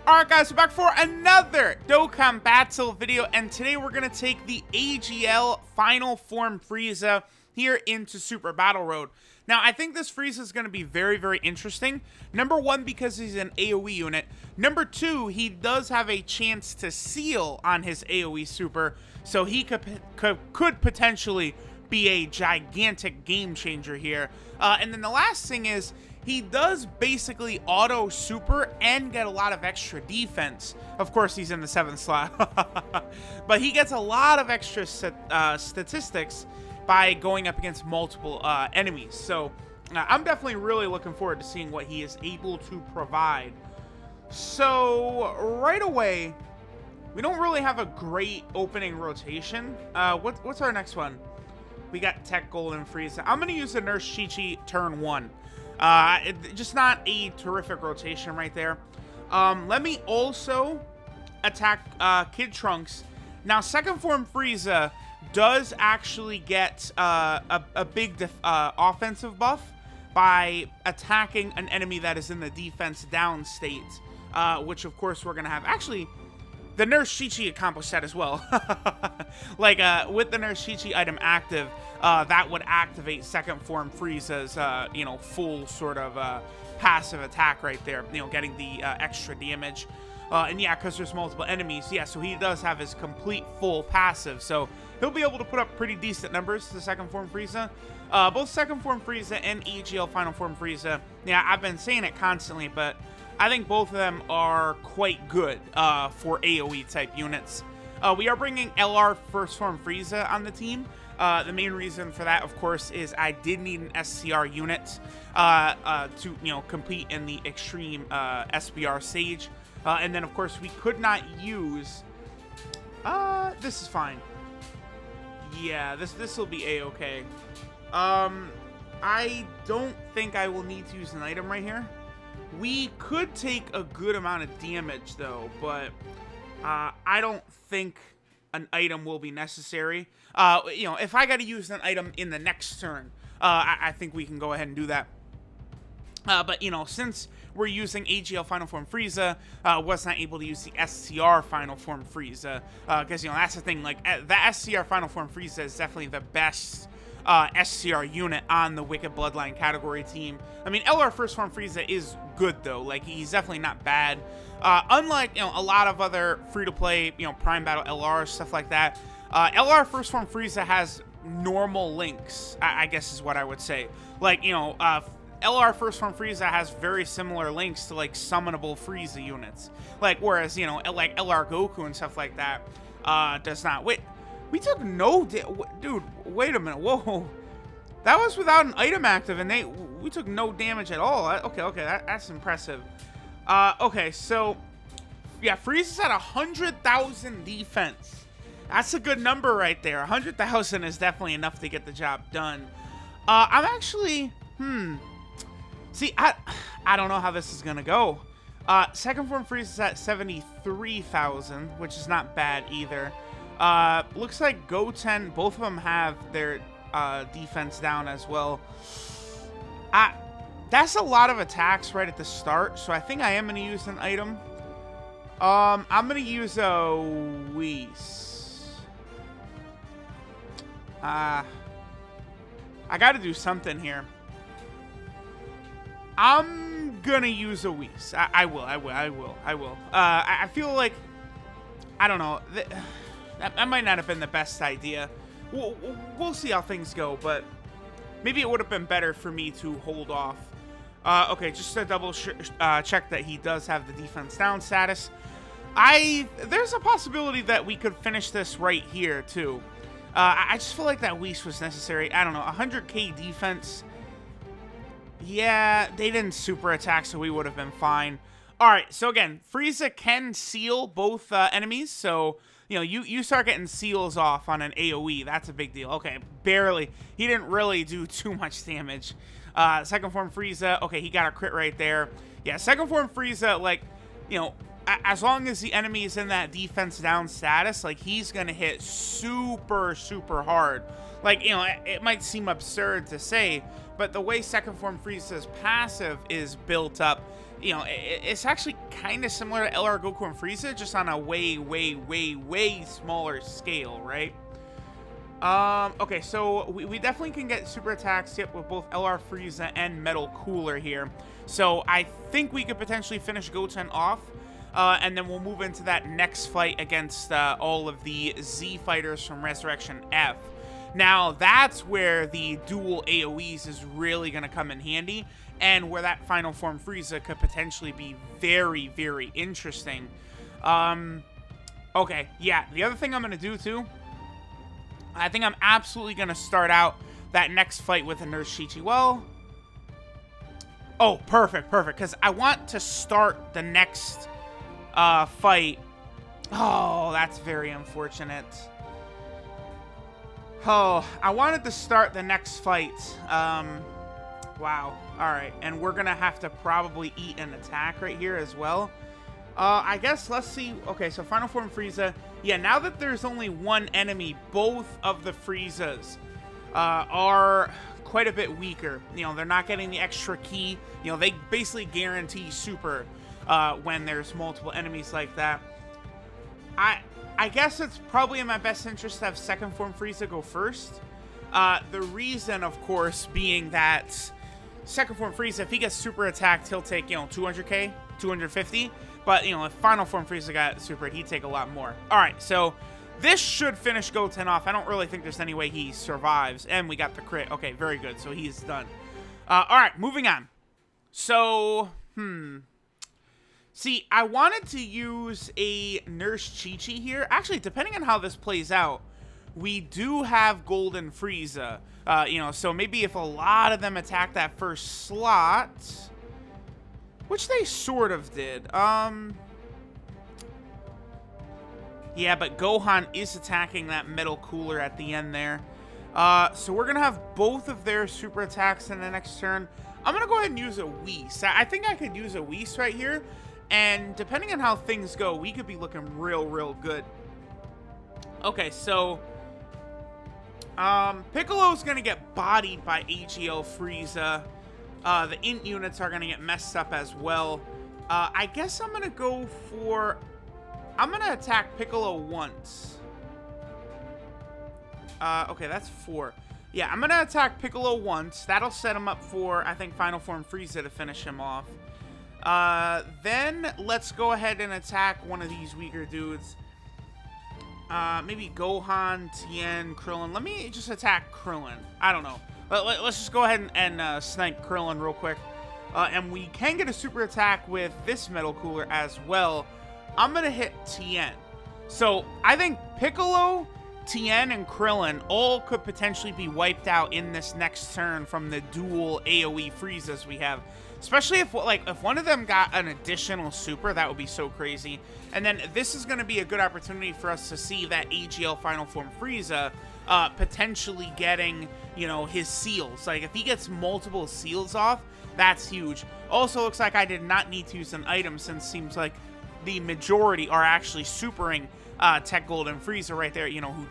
Alright guys, we're back for another Dokkan Battle video, and today we're going to take the AGL Final Form Frieza here into Super Battle Road. Now, I think this Frieza is going to be very, very interesting. Number one, because he's an AOE unit. Number two, he does have a chance to seal on his AOE super, so he could potentially be a gigantic game changer here. And then the last thing is, he does basically auto super and get a lot of extra defense. Of course, he's in the 7th slot. But he gets a lot of extra statistics by going up against multiple enemies. So I'm definitely really looking forward to seeing what he is able to provide. So right away, we don't really have a great opening rotation. What's our next one? We got Tech Golden Frieza. I'm going to use the Nurse Chi-Chi turn 1. Just not a terrific rotation right there. Let me also attack Kid Trunks. Now, second form Frieza does actually get a big offensive buff by attacking an enemy that is in the defense down state, which of course we're gonna have. Actually, the Nurse Chi-Chi accomplished that as well. Like, with the Nurse Chi-Chi item active, that would activate second form Frieza's, full sort of passive attack right there, getting the extra damage. And yeah, because there's multiple enemies, yeah, so he does have his complete full passive, so he'll be able to put up pretty decent numbers to the second form Frieza. Both second form Frieza and AGL final form Frieza, yeah, I've been saying it constantly, but I think both of them are quite good for AOE type units. We are bringing LR first form Frieza on the team. The main reason for that, of course, is I did need an SCR unit to compete in the extreme SBR stage. And then, of course, we could not use... this is fine. Yeah, this will be A-okay. I don't think I will need to use an item right here. We could take a good amount of damage, though, but I don't think an item will be necessary. If I got to use an item in the next turn, I think we can go ahead and do that. But, since we're using AGL Final Form Frieza, was not able to use the SCR Final Form Frieza, because, that's the thing, like, the SCR Final Form Frieza is definitely the best SCR unit on the Wicked Bloodline category team. I mean, LR First Form Frieza is good, though. Like, he's definitely not bad. Unlike, a lot of other free-to-play, Prime Battle LR, stuff like that, LR First Form Frieza has normal links, I guess is what I would say. Like, LR First Form Frieza has very similar links to, like, summonable Frieza units. Like, whereas, like, LR Goku and stuff like that does not. Wait, we took no dude, wait a minute, whoa. That was without an item active, and we took no damage at all. Okay, that's impressive. Okay, so, yeah, Frieza's at 100,000 defense. That's a good number right there. 100,000 is definitely enough to get the job done. I'm actually, see, I don't know how this is gonna go. Second form Frieza's at 73,000, which is not bad either. Looks like Goten, both of them have their defense down as well. That's a lot of attacks right at the start, so I think I am going to use an item. I'm going to use a Whis. I got to do something here. I'm going to use a Whis. I will. I feel like, I don't know, that might not have been the best idea. We'll see how things go, but maybe it would have been better for me to hold off. Okay, just to double check that he does have the defense down status. There's a possibility that we could finish this right here, too. I just feel like that Whis was necessary. I don't know, 100k defense. Yeah, they didn't super attack, so we would have been fine. Alright, so again, Frieza can seal both enemies, so... you start getting seals off on an AOE. That's a big deal. Okay, barely. He didn't really do too much damage. Second form Frieza. Okay, he got a crit right there. Yeah, second form Frieza, like, as long as the enemy is in that defense down status, like, he's going to hit super, super hard. Like, it might seem absurd to say, but the way second form Frieza's passive is built up, you know, it's actually kind of similar to LR Goku and Frieza, just on a way, way, way, way smaller scale, right? Okay, so we definitely can get super attacks, yep, with both LR Frieza and Metal Cooler here. So I think we could potentially finish Goten off, and then we'll move into that next fight against all of the Z fighters from Resurrection F. Now, that's where the dual AOEs is really going to come in handy, and where that final form Frieza could potentially be very, very interesting. Okay, yeah, the other thing I'm going to do, too, I think I'm absolutely going to start out that next fight with a Nurse Chi-Chi. Well, oh, perfect, because I want to start the next fight. Oh, that's very unfortunate. Oh, I wanted to start the next fight. Wow. All right, and we're going to have to probably eat an attack right here as well. I guess let's see. Okay, so Final Form Frieza. Yeah, now that there's only one enemy, both of the Friezas are quite a bit weaker. You know, they're not getting the extra ki. You know, they basically guarantee super when there's multiple enemies like that. I guess it's probably in my best interest to have Second Form Frieza go first. The reason, of course, being that Second Form Frieza, if he gets super attacked, he'll take, you know, 200k, 250. But, you know, if Final Form Frieza got super, he'd take a lot more. All right, so this should finish Goten off. I don't really think there's any way he survives. And we got the crit. Okay, very good. So he's done. All right, moving on. So, see, I wanted to use a Nurse Chi-Chi here. Actually, depending on how this plays out, we do have Golden Frieza. You know, so maybe if a lot of them attack that first slot, which they sort of did. Yeah, but Gohan is attacking that Metal Cooler at the end there. So we're going to have both of their super attacks in the next turn. I'm going to go ahead and use a Whis. I think I could use a Whis right here. And depending on how things go, we could be looking real, real good. Okay, so Piccolo's going to get bodied by AGL Frieza. The int units are going to get messed up as well. I guess I'm going to go for... I'm going to attack Piccolo once. Okay, that's 4. Yeah, I'm going to attack Piccolo once. That'll set him up for, I think, Final Form Frieza to finish him off. Then let's go ahead and attack one of these weaker dudes. Maybe Gohan, Tien, Krillin. Let me just attack Krillin. I don't know. Let's just go ahead and snipe Krillin real quick. And we can get a super attack with this Metal Cooler as well. I'm going to hit Tien. So I think Piccolo, Tien, and Krillin all could potentially be wiped out in this next turn from the dual AoE Friezas we have. Especially if one of them got an additional super, that would be so crazy. And then this is going to be a good opportunity for us to see that AGL Final Form Frieza potentially getting, you know, his seals. Like, if he gets multiple seals off, that's huge. Also, looks like I did not need to use an item, since it seems like the majority are actually supering Tech Golden Frieza right there, you know, who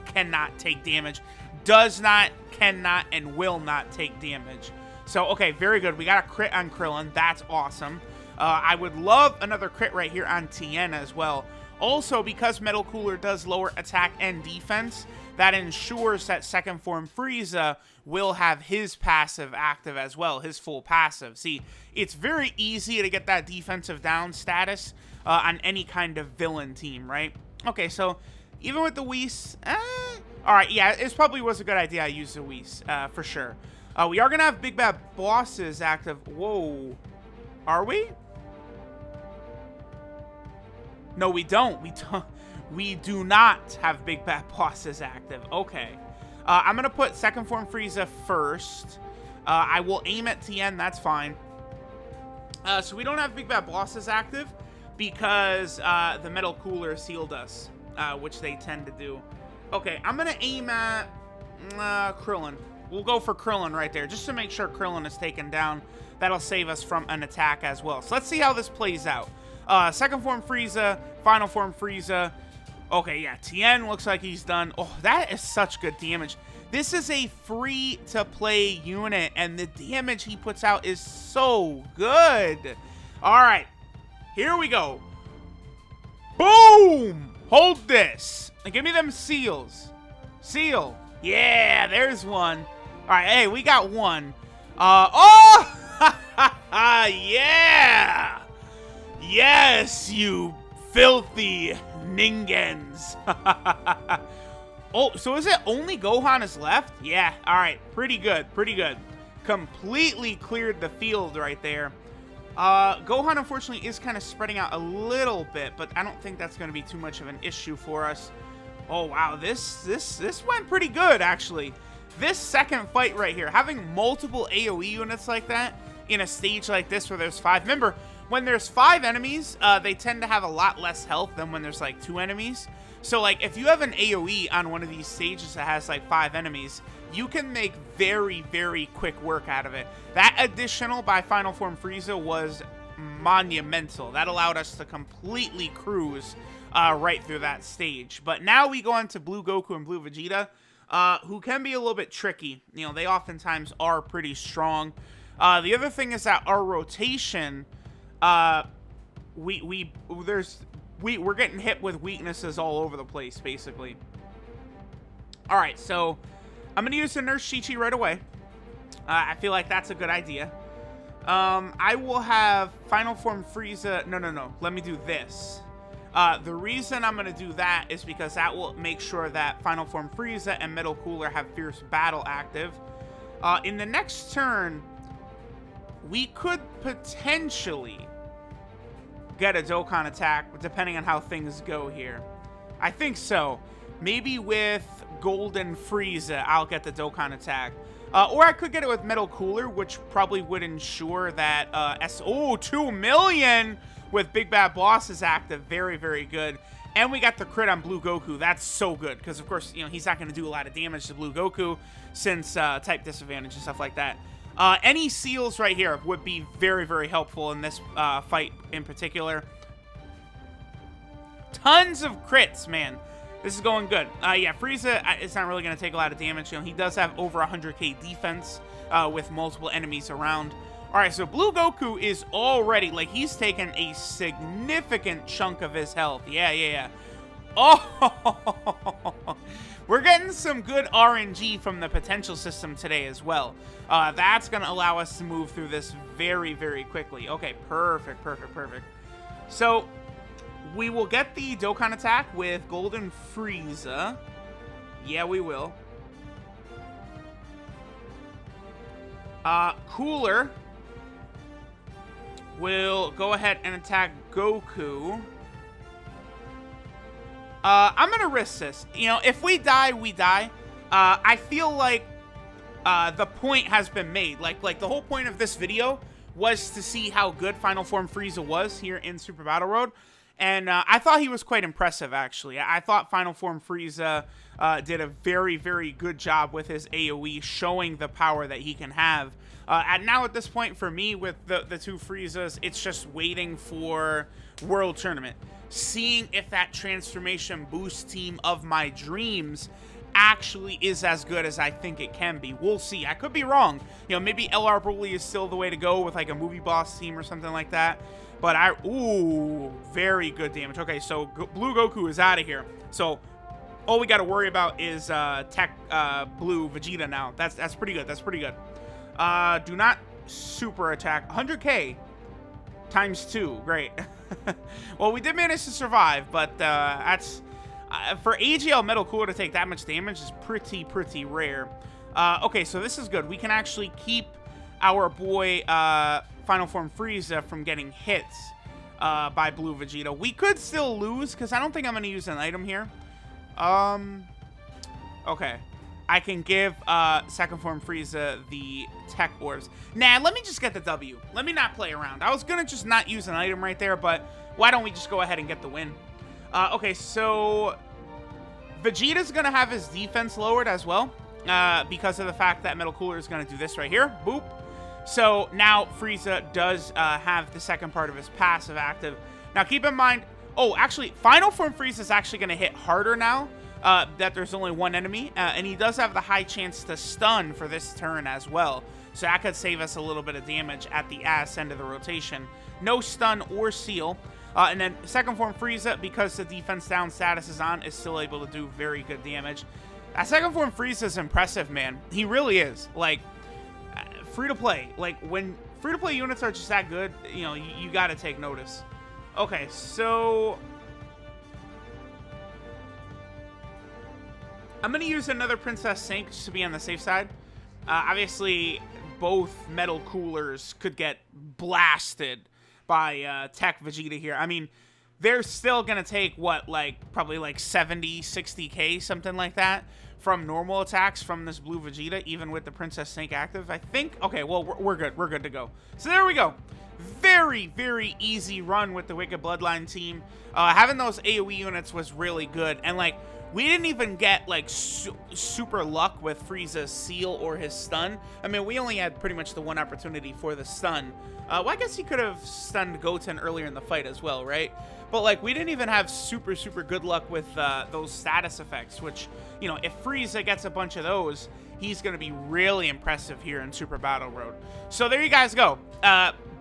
cannot take damage. Does not, cannot, and will not take damage. So, okay, very good. We got a crit on Krillin. That's awesome. I would love another crit right here on Tien as well. Also, because Metal Cooler does lower attack and defense, that ensures that Second Form Frieza will have his passive active as well, his full passive. See, it's very easy to get that defensive down status on any kind of villain team, right? Okay, so even with the Whis, all right, yeah, it probably was a good idea I used the Whis, for sure. We are going to have Big Bad Bosses active. Whoa. Are we? No, we don't. We do not have Big Bad Bosses active. Okay. I'm going to put Second Form Frieza first. I will aim at Tien. That's fine. So we don't have Big Bad Bosses active because the Metal Cooler sealed us, which they tend to do. Okay, I'm going to aim at Krillin. We'll go for Krillin right there, just to make sure Krillin is taken down. That'll save us from an attack as well. So let's see how this plays out. Second Form Frieza, Final Form Frieza. Okay, yeah, Tien looks like he's done. Oh, that is such good damage. This is a free-to-play unit, and the damage he puts out is so good. All right, here we go. Boom! Hold this. And give me them seals. Seal. Yeah, there's one. All right, hey, we got one. Oh! Yeah! Yes, you filthy ningens. Oh, so is it only Gohan is left? Yeah, all right, pretty good, pretty good. Completely cleared the field right there. Gohan, unfortunately, is kind of spreading out a little bit, but I don't think that's going to be too much of an issue for us. Oh, wow, this went pretty good, actually. This second fight right here, having multiple AOE units like that in a stage like this where there's 5. Remember, when there's 5 enemies, they tend to have a lot less health than when there's, like, 2 enemies. So, like, if you have an AOE on one of these stages that has, like, 5 enemies, you can make very, very quick work out of it. That additional by Final Form Frieza was monumental. That allowed us to completely cruise right through that stage. But now we go on to Blue Goku and Blue Vegeta, who can be a little bit tricky. You know, they oftentimes are pretty strong. The other thing is that our rotation, we're getting hit with weaknesses all over the place, basically. All right, so I'm going to use the Nurse Chi-Chi right away. I feel like that's a good idea. I will have Final Form Frieza. No. Let me do this. The reason I'm going to do that is because that will make sure that Final Form Frieza and Metal Cooler have Fierce Battle active. In the next turn, we could potentially get a Dokkan attack, depending on how things go here. I think so. Maybe with Golden Frieza, I'll get the Dokkan attack. Or I could get it with Metal Cooler, which probably would ensure that 2 million with Big Bad Boss is active. Very, very good. And we got the crit on Blue Goku. That's so good, because of course, you know, he's not going to do a lot of damage to Blue Goku since type disadvantage and stuff like that. Any seals right here would be very, very helpful in this fight in particular. Tons of crits, man. This is going good. Yeah, Frieza is not really going to take a lot of damage. You know, he does have over 100k defense with multiple enemies around. All right, so Blue Goku is already, like, he's taken a significant chunk of his health. Yeah. Oh, we're getting some good RNG from the potential system today as well. That's going to allow us to move through this very, very quickly. Okay, perfect. So we will get the Dokkan attack with Golden Frieza. Yeah, we will. Cooler will go ahead and attack Goku. I'm gonna risk this. You know, if we die, we die. I feel like the point has been made. Like the whole point of this video was to see how good Final Form Frieza was here in Super Battle Road. And I thought he was quite impressive, actually. I thought Final Form Frieza did a very, very good job with his AoE, showing the power that he can have. And now at this point, for me, with the 2 Friezas, it's just waiting for World Tournament. Seeing if that transformation boost team of my dreams actually is as good as I think it can be. We'll see. I could be wrong. You know, maybe LR Broly is still the way to go with like a movie boss team or something like that. But ooh, very good damage. Okay, so Blue Goku is out of here. So all we got to worry about is Tech Blue Vegeta now. That's pretty good. That's pretty good. Do not super attack. 100k times 2. Great. Well, we did manage to survive, but that's for AGL Metal Cooler to take that much damage is pretty rare. Okay, so this is good. We can actually keep our boy Final Form Frieza from getting hit by Blue Vegeta. We could still lose, because I don't think I'm going to use an item here. Okay. I can give Second Form Frieza the Tech Orbs. Nah, let me just get the W. Let me not play around. I was going to just not use an item right there, but why don't we just go ahead and get the win? Okay, so Vegeta's going to have his defense lowered as well, because of the fact that Metal Cooler is going to do this right here. Boop. So now Frieza does have the second part of his passive active. Now keep in mind, oh, actually, Final Form Frieza is actually going to hit harder now that there's only one enemy, and he does have the high chance to stun for this turn as well. so that could save us a little bit of damage at the ass end of the rotation. No stun or seal. And then second form Frieza, because the defense down status is on, is still able to do very good damage. That second form Frieza is impressive, man. He really is. Like, free to play. Like, when free to play units are just that good, you know, you got to take notice. Okay, so I'm going to use another Princess Sync just to be on the safe side. Obviously, both metal coolers could get blasted by Tech Vegeta here. I mean, they're still going to take, what, like, probably like 70, 60k, something like that, from normal attacks from this blue Vegeta, even with the Princess Sync active, I think. Okay, well, we're good. We're good to go. So there we go. Very, very easy run with the Wicked Bloodline team. Having those AOE units was really good. And, like, we didn't even get, like, super luck with Frieza's seal or his stun. I mean, we only had pretty much the one opportunity for the stun. Well, I guess he could have stunned Goten earlier in the fight as well, right? But, like, we didn't even have super good luck with those status effects, which, you know, if Frieza gets a bunch of those, he's going to be really impressive here in Super Battle Road. So there you guys go.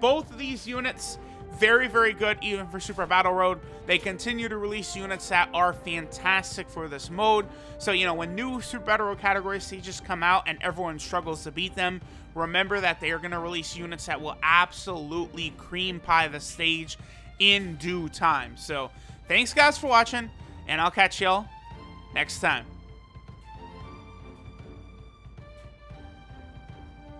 Both of these units, very, very good even for Super Battle Road. They continue to release units that are fantastic for this mode. So, you know, when new Super Battle Road category stages come out and everyone struggles to beat them, remember that they are going to release units that will absolutely cream pie the stage in due time. So, thanks guys for watching, and I'll catch y'all next time.